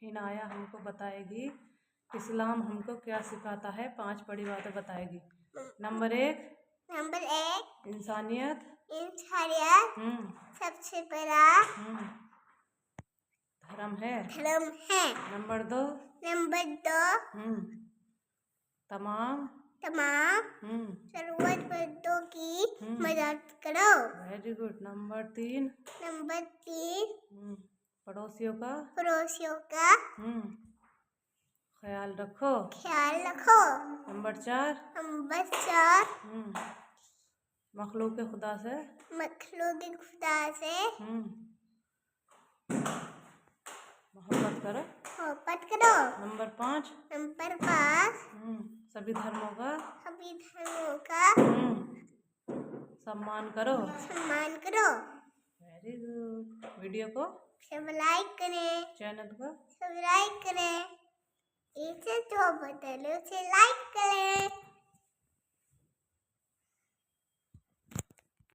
इनाया हमको बताएगी इस्लाम हमको क्या सिखाता है। 5 बड़ी बातें बताएगी। नंबर 1 इंसानियत सबसे बड़ा धर्म है। नंबर 2 तमाम जरूरतमंदों की मदद करो। Very good. नंबर 3 पड़ोसियों का ख्याल रखो। नंबर 4 मखलूक खुदा से मोहब्बत करो। नंबर 5 सभी धर्मों का सम्मान करो। Very good. वीडियो को लाइक करें, चैनल को सब्सक्राइब करें, इसे जो बटन उसे लाइक करें।